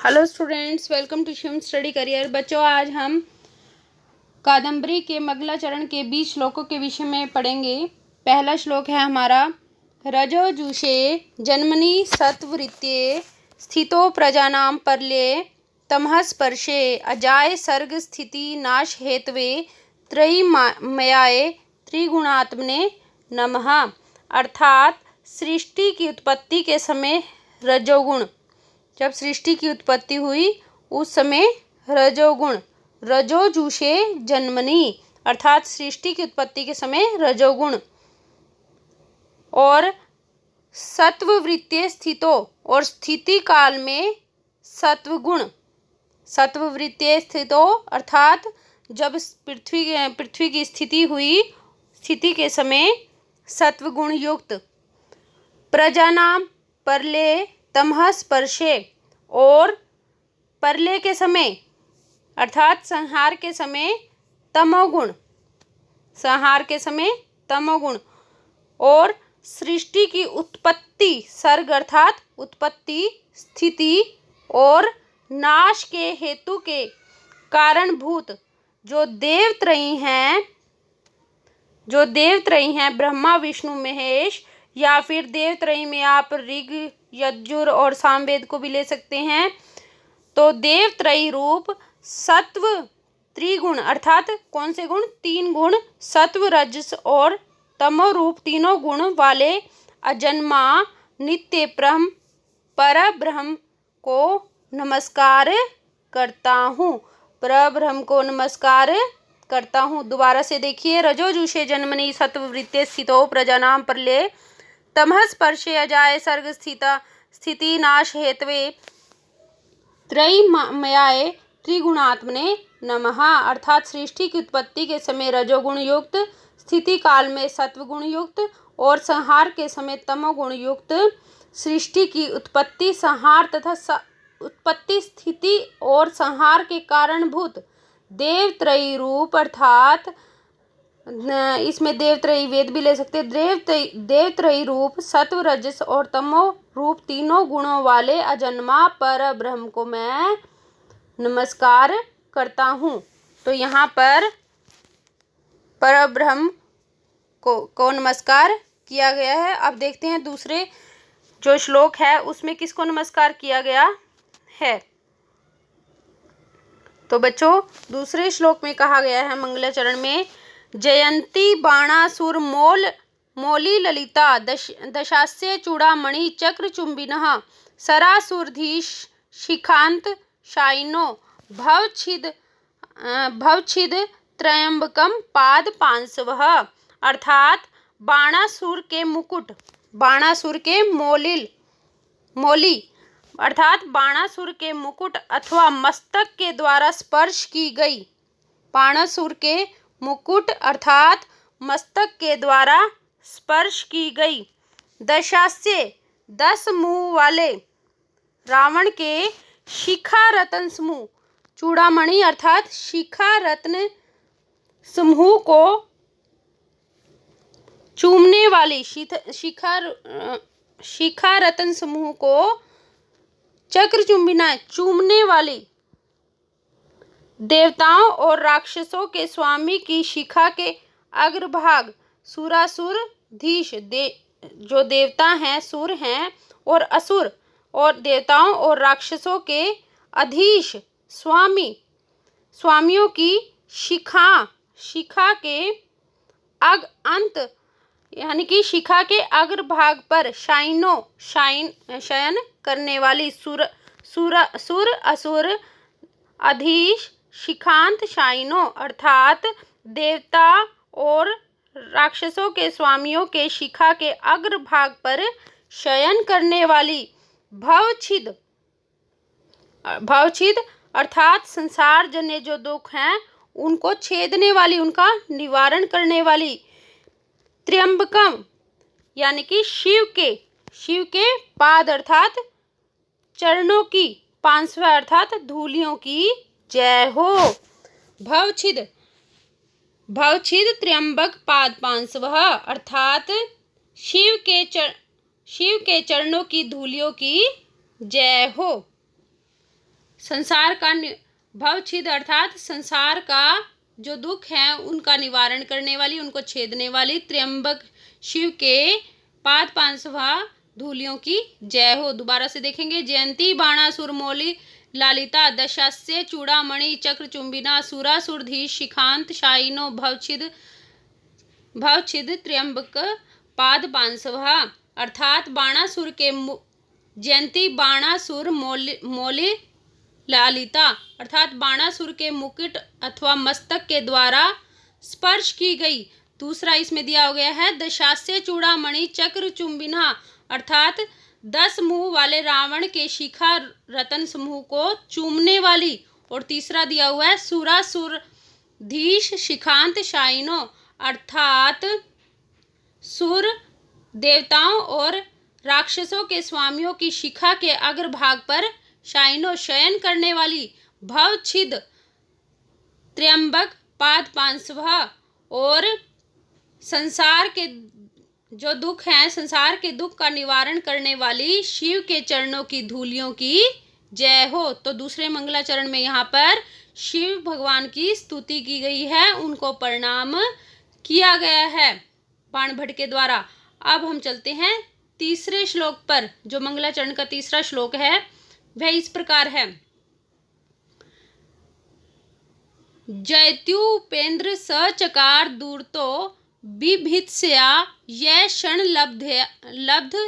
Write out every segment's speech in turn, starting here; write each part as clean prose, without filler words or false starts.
Hello students, welcome to Shivam study career. बच्चों, आज हम कादम्बरी के मंगलाचरण के 20 श्लोकों के विषय में पढ़ेंगे। पहला श्लोक है हमारा, रजोजुषे जन्मनि सत्वृत्ये स्थितो प्रजानां पर्ये तमः स्पर्शे अजाय सर्ग स्थिति नाश हेतवे त्रयीमयाय त्रिगुणात्मने नमः। अर्थात सृष्टि की उत्पत्ति के समय रजोगुण, जब सृष्टि की उत्पत्ति हुई उस समय रजोगुण, रजोजुषे जन्मनि अर्थात सृष्टि की उत्पत्ति के समय रजोगुण और सत्ववृत्तीय स्थितो और स्थिति काल में सत्वगुण। सत्ववृत्तीय स्थितो अर्थात जब पृथ्वी की स्थिति हुई, स्थिति के समय सत्वगुण युक्त। प्रजानाम परले तमः स्पर्शे और परले के समय अर्थात संहार के समय तमोगुण, संहार के समय तमोगुण और सृष्टि की उत्पत्ति सर्ग अर्थात उत्पत्ति स्थिति और नाश के हेतु के कारणभूत जो देवत्रयी हैं ब्रह्मा विष्णु महेश, या फिर देवत्रयी में आप ऋग यजुर और सामवेद को भी ले सकते हैं। तो देवत्रयी रूप सत्व त्रिगुण अर्थात कौन से गुण? 3 गुण, सत्व रजस और तमो रूप तीनों गुण वाले अजन्मा नित्य परब्रह्म को नमस्कार करता हूँ। परब्रह्म को नमस्कार करता हूँ। दोबारा से देखिए, रजोजुषे जन्मनि सत्ववृत्ते स्थितो प्रजानां पर्ये तमः स्पर्शे अजाय सर्ग स्थिति नाश हेतवे त्रयीमयाय त्रिगुणात्मने नमः। अर्थात सृष्टि की उत्पत्ति के समय रजोगुण युक्त, स्थिति काल में सत्वगुण युक्त और संहार के समय तमोगुण युक्त, सृष्टि की उत्पत्ति संहार तथा उत्पत्ति स्थिति और संहार के कारणभूत देवत्रयी रूप अर्थात इसमें देवत्रयी वेद भी ले सकते हैं। देवत्रयी रूप सत्व रजस और तमो रूप तीनों गुणों वाले अजन्मा पर ब्रह्म को मैं नमस्कार करता हूँ। तो यहाँ पर परब्रह्म को नमस्कार किया गया है। अब देखते हैं दूसरे जो श्लोक है उसमें किसको नमस्कार किया गया है। तो बच्चों, दूसरे श्लोक में कहा गया है मंगलाचरण में, जयंती बाणासुर मोली ललिता दशास्य चूड़ामणि चक्र चुंबिनः सरासुरधीश शिखांत शायिनो भवच्छिद त्रयंबकम पाद पांसवः। अर्थात बाणासुर के मुकुट, बाणासुर के मोली अर्थात बाणासुर के मुकुट अथवा मस्तक के द्वारा स्पर्श की गई, बाणासुर के मुकुट अर्थात मस्तक के द्वारा स्पर्श की गई, दशास्य 10 मुंह वाले रावण के शिखा रत्न समूह चूड़ामणि अर्थात शिखा रत्न समूह को चूमने वाली शिखा रत्न समूह को चक्र चुंबिना चूमने वाली देवताओं और राक्षसों के स्वामी की शिखा के अग्रभाग सुरासुरधीश जो देवता हैं, सुर हैं और असुर और देवताओं और राक्षसों के अधीश स्वामियों की शिखा के अंत यानी कि शिखा के अग्रभाग पर शयन करने वाली सुर असुर अधीश शिखांत शायिनो अर्थात देवता और राक्षसों के स्वामियों के शिखा के अग्रभाग पर शयन करने वाली भवच्छिद अर्थात संसार जन्य जो दुख हैं उनको छेदने वाली, उनका निवारण करने वाली, त्र्यंबकम यानी कि शिव के पाद अर्थात चरणों की, पांसवा अर्थात धूलियों की जय हो। भवच्छिद त्र्यंबक पाद पांसवः अर्थात शिव के चरणों की धूलियों की जय हो। संसार का भवच्छिद अर्थात संसार का जो दुख है उनका निवारण करने वाली, उनको छेदने वाली त्र्यंबक शिव के पाद 5वां धूलियों की जय हो। दोबारा से देखेंगे। जयंती बाणासुर मौली लालिता दशास्य चूड़ामणि चक्र चुंबिना सुरासुरधीश शिखांत शाइनो भवच्छिद त्र्यंबक पाद 5वां अर्थात बाणासुर के जयंती बाणासुर मौली लालिता अर्थात बाणासुर के मुकुट अथवा मस्तक के द्वारा स्पर्श की गई। दूसरा इसमें दिया हो गया है दशास्य चूड़ामणि चक्र चुंबिना अर्थात 10 मुंह वाले रावण के शिखा रतन समूह को चूमने वाली। और तीसरा दिया हुआ है सुरासुरधीश शिखांत शाइनो अर्थात सुर देवताओं और राक्षसों के स्वामियों की शिखा के अग्रभाग पर शाइनो शयन करने वाली भवच्छिद त्र्यंबक पाद 5वां। और संसार के जो दुख हैं, संसार के दुख का निवारण करने वाली शिव के चरणों की धूलियों की जय हो। तो दूसरे मंगलाचरण में यहाँ पर शिव भगवान की स्तुति की गई है, उनको प्रणाम किया गया है बाणभट्ट के द्वारा। अब हम चलते हैं तीसरे श्लोक पर। जो मंगलाचरण का तीसरा श्लोक है वह इस प्रकार है। जयत्युपेन्द्र सचकार दूरतो बिभित्स्या ये क्षण लब्ध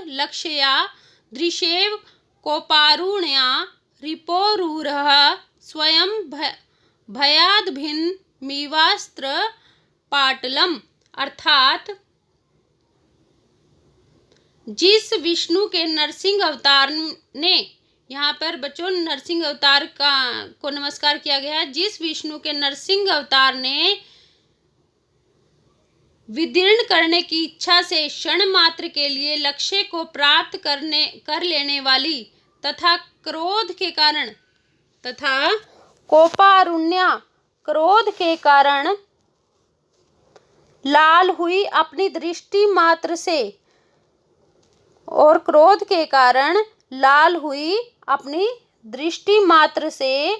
लक्ष्या दृशेव कोपारुण्या रिपोरूरः स्वयं भयाद्भिन्नमिवास्त्र पाटलम अर्थात जिस विष्णु के नरसिंह अवतार ने, यहाँ पर बच्चों नरसिंह अवतार को नमस्कार किया गया है। जिस विष्णु के नरसिंह अवतार ने विदीर्ण करने की इच्छा से क्षण मात्र के लिए लक्ष्य को प्राप्त कर लेने वाली तथा कोपारुण्या क्रोध के कारण लाल हुई अपनी दृष्टि मात्र से और क्रोध के कारण लाल हुई अपनी दृष्टि मात्र से,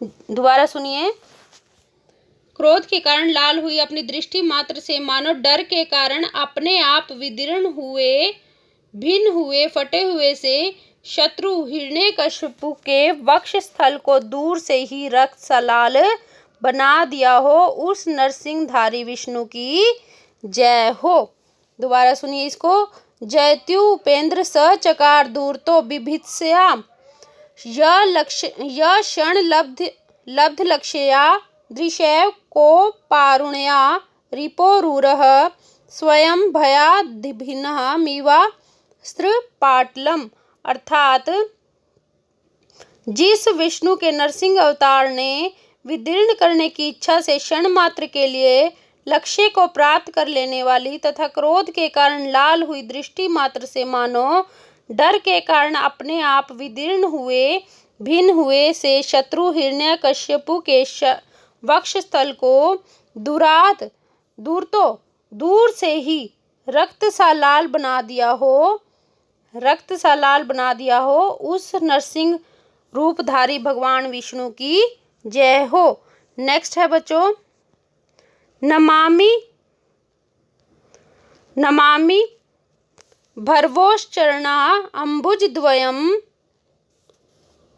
दोबारा सुनिए, क्रोध के कारण लाल हुई अपनी दृष्टि मात्र से मानो डर के कारण अपने आप विदीर्ण हुए, भिन्न हुए, फटे हुए से शत्रु हिरण्यकशिपु के वक्ष स्थल को दूर से ही रक्त सा लाल बना दिया हो, उस नरसिंहधारी विष्णु की जय हो। दोबारा सुनिए इसको। जयत्युपेन्द्र सचकार दूरतो बिभित्स्या य क्षण लब्ध लक्ष्या दृशैव कोपारुण्या रिपोरूरः स्वयं भयाद्भिन्नः मिवास्त्र पाटलम अर्थात जिस विष्णु के नरसिंह अवतार ने विदीर्ण करने की इच्छा से क्षण मात्र के लिए लक्ष्य को प्राप्त कर लेने वाली तथा क्रोध के कारण लाल हुई दृष्टि मात्र से मानो डर के कारण अपने आप विदीर्ण हुए, भिन्न हुए से शत्रु हिरण्यकशिपु के वक्ष स्थल को दूर से ही रक्त सा लाल बना दिया हो, उस नरसिंह रूपधारी भगवान विष्णु की जय हो। नेक्स्ट है बच्चों नमामि भर्गोश्चरणा अम्बुजद्वयं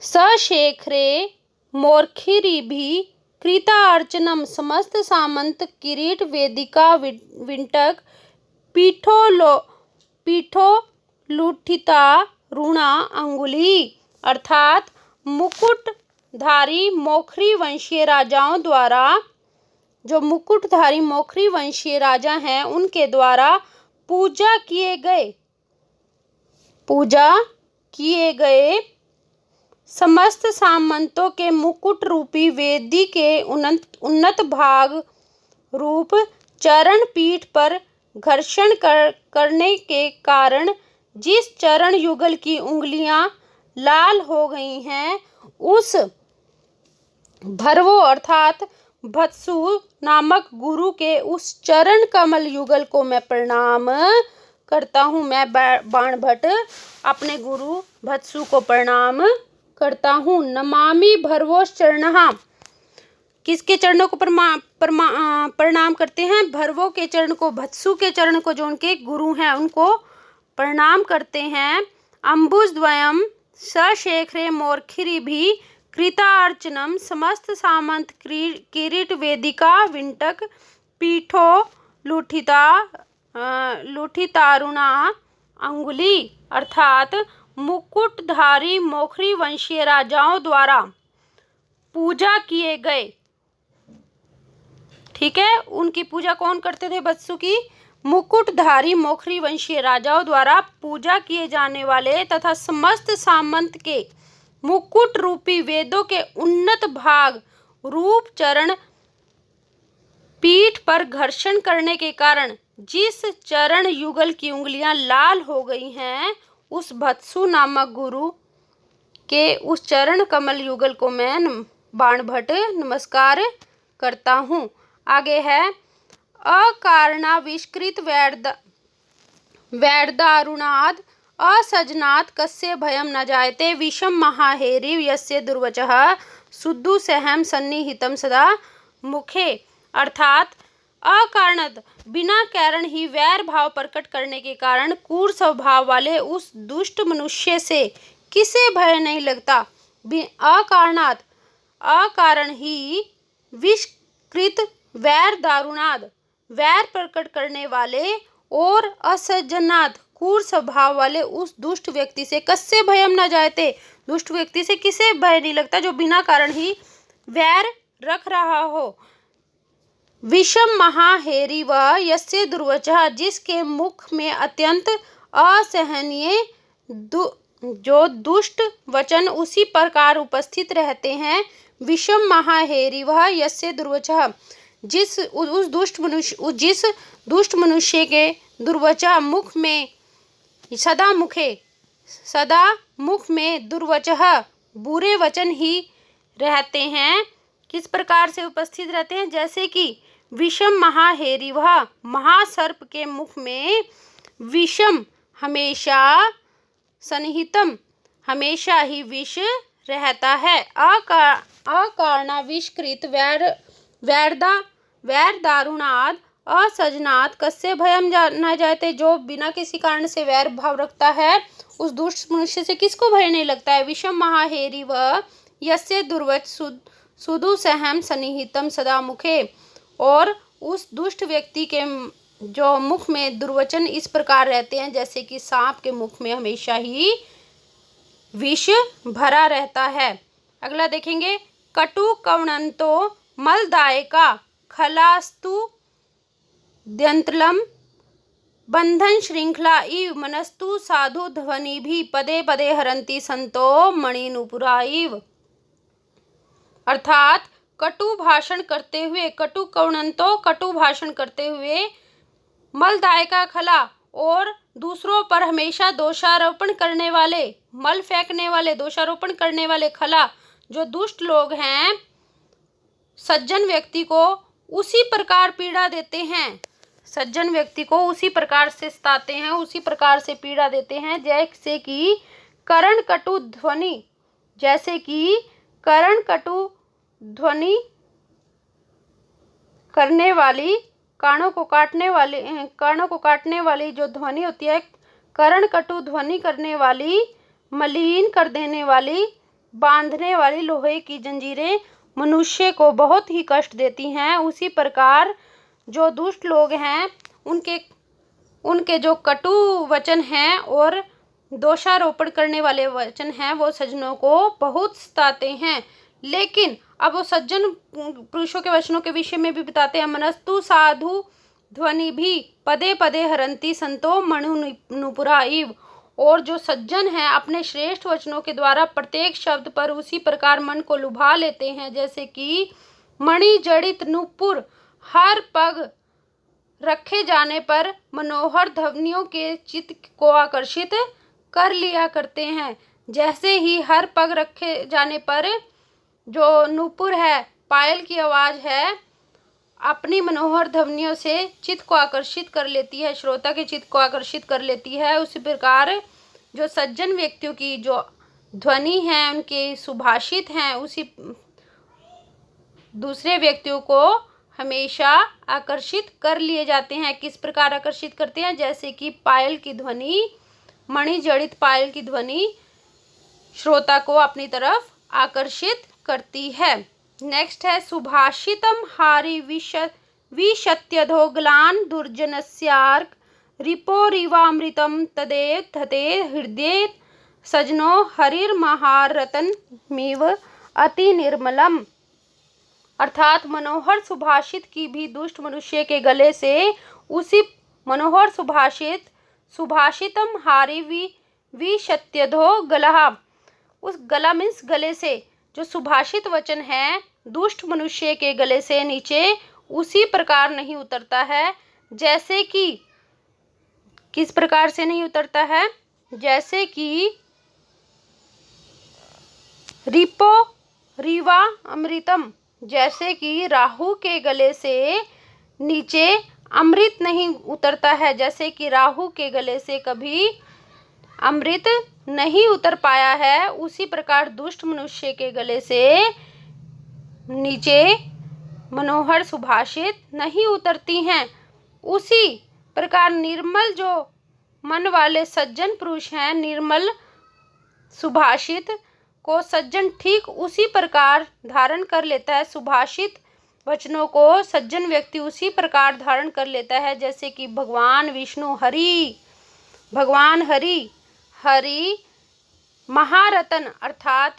सशेखरे मोर्खिरिभिः कृतार्चनं समस्त सामंत किरीट वेदिका विंटक पीठो लुठिता रूणा अंगुली अर्थात मुकुटधारी मोखरी वंशीय राजाओं द्वारा, जो मुकुटधारी मोखरी वंशीय राजा हैं उनके द्वारा पूजा किए गए समस्त सामंतों के मुकुट रूपी वेदी के उन्नत भाग रूप चरण पीठ पर घर्षण करने के कारण जिस चरण युगल की उंगलियां लाल हो गई हैं, उस भर्गो अर्थात भत्सु नामक गुरु के उस चरण कमल युगल को मैं प्रणाम करता हूँ। मैं बाणभट्ट अपने गुरु भत्सु को प्रणाम करता हूँ। नमामि भर्गोश्च चरणः, किसके चरणों को प्रणाम करते हैं? भर्गो के चरण को, भत्सु के चरण को, जो उनके गुरु हैं उनको प्रणाम करते हैं। अम्बुजद्वयम् सशेखरे मोर्खिरिभिः कृतार्चनम समस्त सामंत किरीट वेदिका विंटक पीठो लुठितारुणा अंगुली, अर्थात मुकुटधारी मोखरी वंशीय राजाओं द्वारा पूजा किए गए। ठीक है, उनकी पूजा कौन करते थे? भत्सु की। मुकुटधारी मोखरी वंशीय राजाओं द्वारा पूजा किए जाने वाले तथा समस्त सामंत के मुकुट रूपी वेदों के उन्नत भाग रूप चरण पीठ पर घर्षण करने के कारण जिस चरण युगल की उंगलियां लाल हो गई हैं, उस भत्सु नामक गुरु के उस चरण कमल युगल को मैं बाणभट्ट नमस्कार करता हूँ। आगे है अकारणाविष्कृत वैरदारुणाद असजनात् कस्य भयं न जायते विषम महाहेरि यस्य दुर्वचः शुद्धु सहम सन्निहितम सदा मुखे, अर्थात अकारणत बिना कारण ही वैर भाव प्रकट करने के कारण क्रूर स्वभाव वाले उस दुष्ट मनुष्य से किसे भय नहीं लगता। अकारणात अकारण ही विष्कृत वैर दारुणाद वैर प्रकट करने वाले और असज्जनाद क्रूर स्वभाव वाले उस दुष्ट व्यक्ति से कस्य भयम न जायते, दुष्ट व्यक्ति से किसे भय नहीं लगता जो बिना कारण ही वैर रख रहा हो। विषम महाहेरी व यस्य दुर्वचः, जिसके मुख में अत्यंत असहनीय जो दुष्ट वचन उसी प्रकार उपस्थित रहते हैं। विषम महाहेरी वह यस्य दुर्वचः, जिस दुष्ट मनुष्य के दुर्वचा मुख में सदा मुख में दुर्वचः बुरे वचन ही रहते हैं। किस प्रकार से उपस्थित रहते हैं? जैसे कि विषम महाहेरी वह महासर्प के मुख में विषम हमेशा सन्निहितम हमेशा ही विष रहता है। अकारणाविष्कृत वैर दारुणाद असजनात् कस्य भयम न जायते, जो बिना किसी कारण से वैर भाव रखता है उस दुष्ट मनुष्य से किसको भय नहीं लगता है। विषम महाहेरी व यस्य दुर्वच सुदु सहम सन्निहितम सदा मुखे, और उस दुष्ट व्यक्ति के जो मुख में दुर्वचन इस प्रकार रहते हैं जैसे कि सांप के मुख में हमेशा ही विष भरा रहता है। अगला देखेंगे, कटु कवणंतो मलदायका खलास्तु द्यंतलम बंधन श्रृंखला इव मनस्तु साधु ध्वनि भी पदे पदे हरंती संतो मणिनुपुरा इव, अर्थात कटु भाषण करते हुए, कटु कवणंतो कटु भाषण करते हुए, मलदायका खला और दूसरों पर हमेशा दोषारोपण करने वाले, मल फेंकने वाले, दोषारोपण करने वाले खला जो दुष्ट लोग हैं, सज्जन व्यक्ति को उसी प्रकार पीड़ा देते हैं, सज्जन व्यक्ति को उसी प्रकार से सताते हैं, उसी प्रकार से पीड़ा देते हैं जैसे कि कर्ण कटु ध्वनि, जैसे कि कर्ण कटु ध्वनि करने वाली, कानों को काटने वाली जो ध्वनि होती है, कर्ण कटु ध्वनि करने वाली, मलिन कर देने वाली, बांधने वाली लोहे की जंजीरें मनुष्य को बहुत ही कष्ट देती हैं। उसी प्रकार जो दुष्ट लोग हैं उनके जो कटु वचन हैं और दोषारोपण करने वाले वचन हैं वो सज्जनों को बहुत सताते हैं। लेकिन अब वो सज्जन पुरुषों के वचनों के विषय में भी बताते हैं, मनस्तु साधु ध्वनि भी पदे पदे हरंती संतो मणिनुपुरा इव, और जो सज्जन हैं अपने श्रेष्ठ वचनों के द्वारा प्रत्येक शब्द पर उसी प्रकार मन को लुभा लेते हैं जैसे कि मणि जड़ित नुपुर हर पग रखे जाने पर मनोहर ध्वनियों के चित्त को आकर्षित कर लिया करते हैं। जैसे ही हर पग रखे जाने पर जो नुपुर है, पायल की आवाज़ है, अपनी मनोहर ध्वनियों से चित्त को आकर्षित कर लेती है, श्रोता के चित्त को आकर्षित कर लेती है। उसी प्रकार जो सज्जन व्यक्तियों की जो ध्वनि है, उनके सुभाषित हैं, उसी दूसरे व्यक्तियों को हमेशा आकर्षित कर लिए जाते हैं। किस प्रकार आकर्षित करते हैं? जैसे कि पायल की ध्वनि, मणि जड़ित पायल की ध्वनि श्रोता को अपनी तरफ आकर्षित करती है। नेक्स्ट है सुभाषितम हारि विशत्यधो ग्लान दुर्जनस्यार्क रिपोरिवामृतम तदेव धते हृदय सजनो हरिर्महारतनमिव अति निर्मलम। अर्थात मनोहर सुभाषित की भी दुष्ट मनुष्य के गले से उसी मनोहर सुभाषितम हारि विशत्यधो गला, उस गला मीन्स गले से जो सुभाषित वचन है दुष्ट मनुष्य के गले से नीचे उसी प्रकार नहीं उतरता है। जैसे कि किस प्रकार से नहीं उतरता है? जैसे कि रिपो रीवा अमृतम, जैसे कि राहु के गले से नीचे अमृत नहीं उतरता है। जैसे कि राहु के गले से कभी अमृत नहीं उतर पाया है, उसी प्रकार दुष्ट मनुष्य के गले से नीचे मनोहर सुभाषित नहीं उतरती हैं। उसी प्रकार निर्मल जो मन वाले सज्जन पुरुष हैं, निर्मल सुभाषित को सज्जन ठीक उसी प्रकार धारण कर लेता है। सुभाषित वचनों को सज्जन व्यक्ति उसी प्रकार धारण कर लेता है जैसे कि भगवान विष्णु भगवान हरि महारतन अर्थात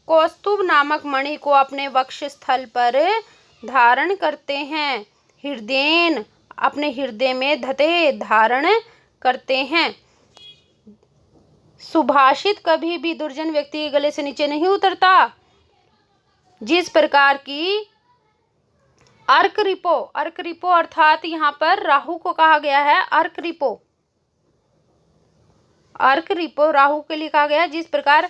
कौस्तुभ नामक मणि को अपने वक्ष स्थल पर धारण करते हैं। हृदयेन अपने हृदय में धते धारण करते हैं। सुभाषित कभी भी दुर्जन व्यक्ति के गले से नीचे नहीं उतरता। जिस प्रकार की अर्क रिपो अर्थात यहाँ पर राहु को कहा गया है अर्क रिपो राहु के लिए कहा गया है। जिस प्रकार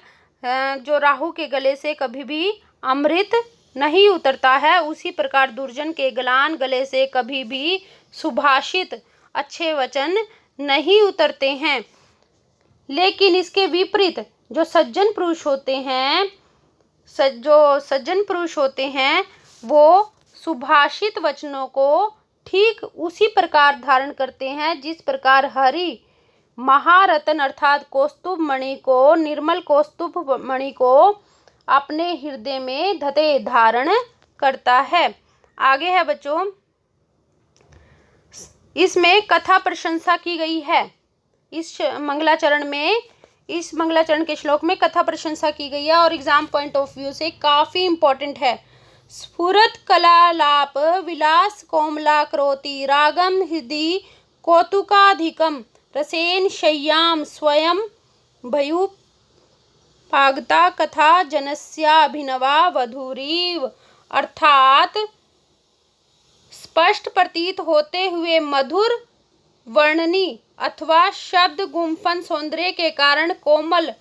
जो राहु के गले से कभी भी अमृत नहीं उतरता है, उसी प्रकार दुर्जन के गले से कभी भी सुभाषित अच्छे वचन नहीं उतरते हैं। लेकिन इसके विपरीत जो सज्जन पुरुष होते हैं वो सुभाषित वचनों को ठीक उसी प्रकार धारण करते हैं जिस प्रकार हरि महारतन अर्थात कौस्तुभ मणि को, निर्मल कौस्तुभ मणि को अपने हृदय में धते धारण करता है। आगे है बच्चों, इसमें कथा प्रशंसा की गई है। इस मंगलाचरण के श्लोक में कथा प्रशंसा की गई है और एग्जाम पॉइंट ऑफ व्यू से काफी इंपॉर्टेंट है। स्फुरत कलालाप विलास कोमला करोति रागम हृदि कौतुकाधिकम रसेन शय्याम स्वयं भयूपागता कथा जनस्याभिनवा वधूरीव। अर्थात स्पष्ट प्रतीत होते हुए मधुर वर्णनी अथवा शब्द गुम्फन सौंदर्य के कारण कोमल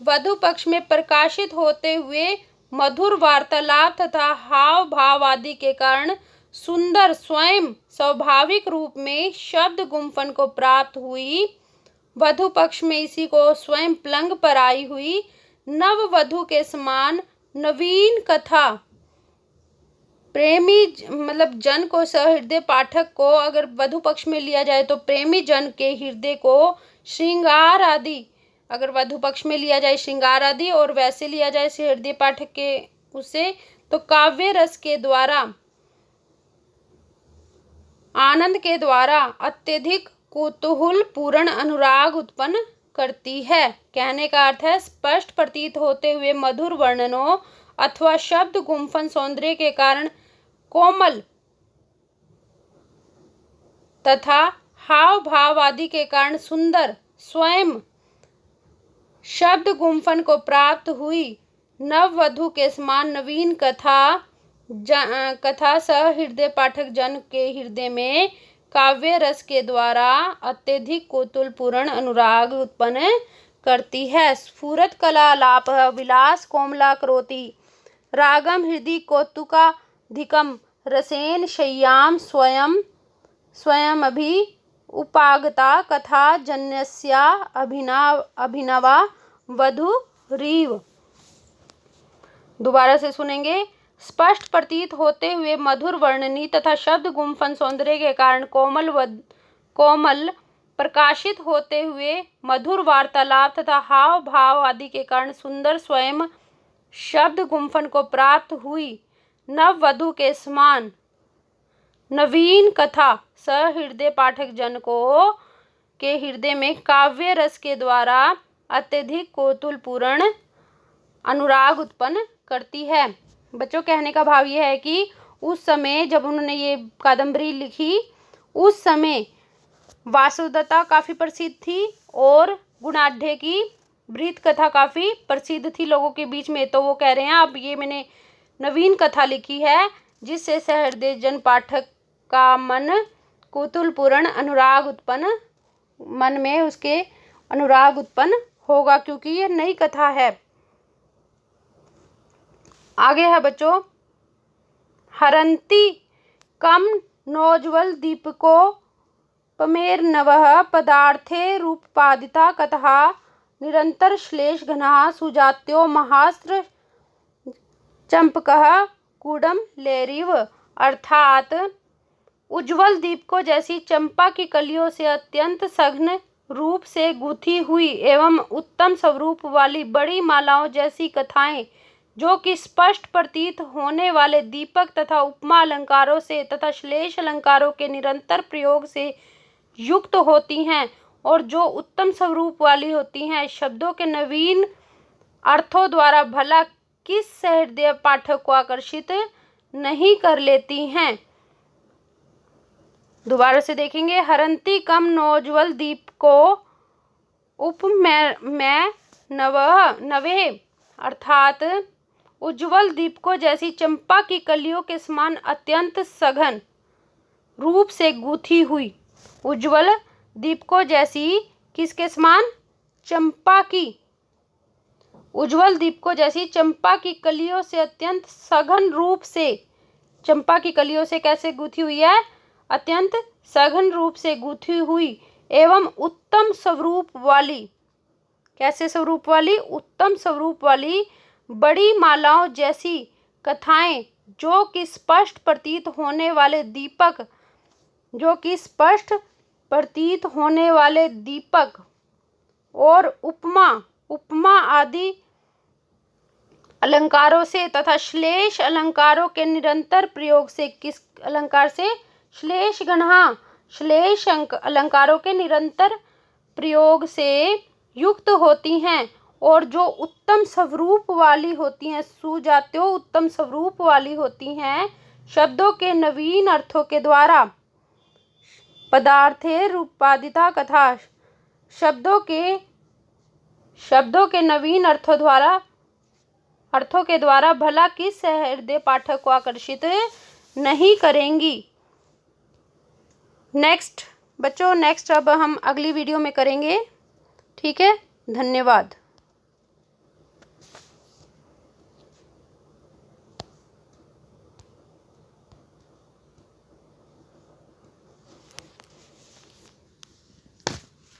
वधु पक्ष में प्रकाशित होते हुए मधुर वार्तालाप तथा हाव भाव आदि के कारण सुंदर स्वयं स्वाभाविक रूप में शब्द गुम्फन को प्राप्त हुई वधु पक्ष में इसी को स्वयं पलंग पर आई हुई नव वधु के समान नवीन कथा प्रेमी जन को सहृदय पाठक को अगर वधु पक्ष में लिया जाए तो प्रेमी जन के हृदय को श्रृंगार आदि, अगर वधु पक्ष में लिया जाए श्रृंगार आदि और वैसे लिया जाए सहृदय पाठक के उसे तो काव्य रस के द्वारा आनंद के द्वारा अत्यधिक कुतूहल पूर्ण अनुराग उत्पन्न करती है। कहने का अर्थ है स्पष्ट प्रतीत होते हुए मधुर वर्णनों अथवा शब्द गुम्फन सौंदर्य के कारण कोमल तथा हाव भाव आदि के कारण सुंदर स्वयं शब्द गुम्फन को प्राप्त हुई नव वधु के समान नवीन कथा सहृदय पाठक जन के हृदय में काव्य रस के द्वारा अत्यधिक कौतूहलपूर्ण अनुराग उत्पन्न करती है। स्फुरत कला लाप विलास कोमला करोति रागम हृदि कौतुकाधिकम रसेन शय्यां स्वयं स्वयमभि उपागता कथा जन्यस्या अभिनवा वधूरीव। दोबारा से सुनेंगे। स्पष्ट प्रतीत होते हुए मधुर वर्णनी तथा शब्द गुम्फन सौंदर्य के कारण कोमल प्रकाशित होते हुए मधुर वार्तालाप तथा हाव भाव आदि के कारण सुंदर स्वयं शब्द गुम्फन को प्राप्त हुई नव वधु के समान नवीन कथा सहृदय पाठक जन को के हृदय में काव्य रस के द्वारा अत्यधिक कौतूहलपूर्ण अनुराग उत्पन्न करती है। बच्चों, कहने का भाव यह है कि उस समय जब उन्होंने ये कादम्बरी लिखी, उस समय वासुदत्ता काफ़ी प्रसिद्ध थी और गुणाढ़ की ब्रीत कथा काफ़ी प्रसिद्ध थी लोगों के बीच में। तो वो कह रहे हैं अब ये मैंने नवीन कथा लिखी है जिससे सहृदय जन पाठक का मन कौतूहलपूर्ण अनुराग उत्पन्न मन में उसके अनुराग उत्पन्न होगा, क्योंकि ये नई कथा है। आगे है बच्चों, हरंती कम नौज्वल दीपको पमेर नवः पदार्थे रूपपादिता कथा निरंतर श्लेष घनः सुजात्यो महास्त्र चंपकः कूडम लेरिव। अर्थात उज्ज्वल दीप को जैसी चंपा की कलियों से अत्यंत सघन रूप से गूंथी हुई एवं उत्तम स्वरूप वाली बड़ी मालाओं जैसी कथाएं जो कि स्पष्ट प्रतीत होने वाले दीपक तथा उपमा अलंकारों से तथा श्लेष अलंकारों के निरंतर प्रयोग से युक्त होती हैं और जो उत्तम स्वरूप वाली होती हैं, शब्दों के नवीन अर्थों द्वारा भला किस सहृदय पाठक को आकर्षित नहीं कर लेती हैं। दोबारा से देखेंगे। हरंती कम नौज्वल दीप को उपमेय नवे अर्थात उज्ज्वल दीप को जैसी चंपा की कलियों के समान अत्यंत सघन रूप से गूंथी हुई। उज्ज्वल दीप को जैसी किसके समान? चंपा की। उज्ज्वल दीप को जैसी चंपा की कलियों से अत्यंत सघन रूप से, चंपा की कलियों से कैसे गूंथी हुई है? अत्यंत सघन रूप से गूंथी हुई एवं उत्तम स्वरूप वाली, कैसे स्वरूप वाली? उत्तम स्वरूप वाली बड़ी मालाओं जैसी कथाएं जो कि स्पष्ट प्रतीत होने वाले दीपक, जो कि स्पष्ट प्रतीत होने वाले दीपक और उपमा आदि अलंकारों से तथा श्लेष अलंकारों के निरंतर प्रयोग से, किस अलंकार से? श्लेष गणहा, श्लेष अलंकारों के निरंतर प्रयोग से युक्त होती हैं और जो उत्तम स्वरूप वाली होती हैं, सुजात्यो उत्तम स्वरूप वाली होती हैं, शब्दों के नवीन अर्थों के द्वारा पदार्थे रूपादिता कथा, शब्दों के नवीन अर्थों के द्वारा भला किस सहृदय पाठक को आकर्षित नहीं करेंगी। नेक्स्ट बच्चों, नेक्स्ट अब हम अगली वीडियो में करेंगे। ठीक है, धन्यवाद।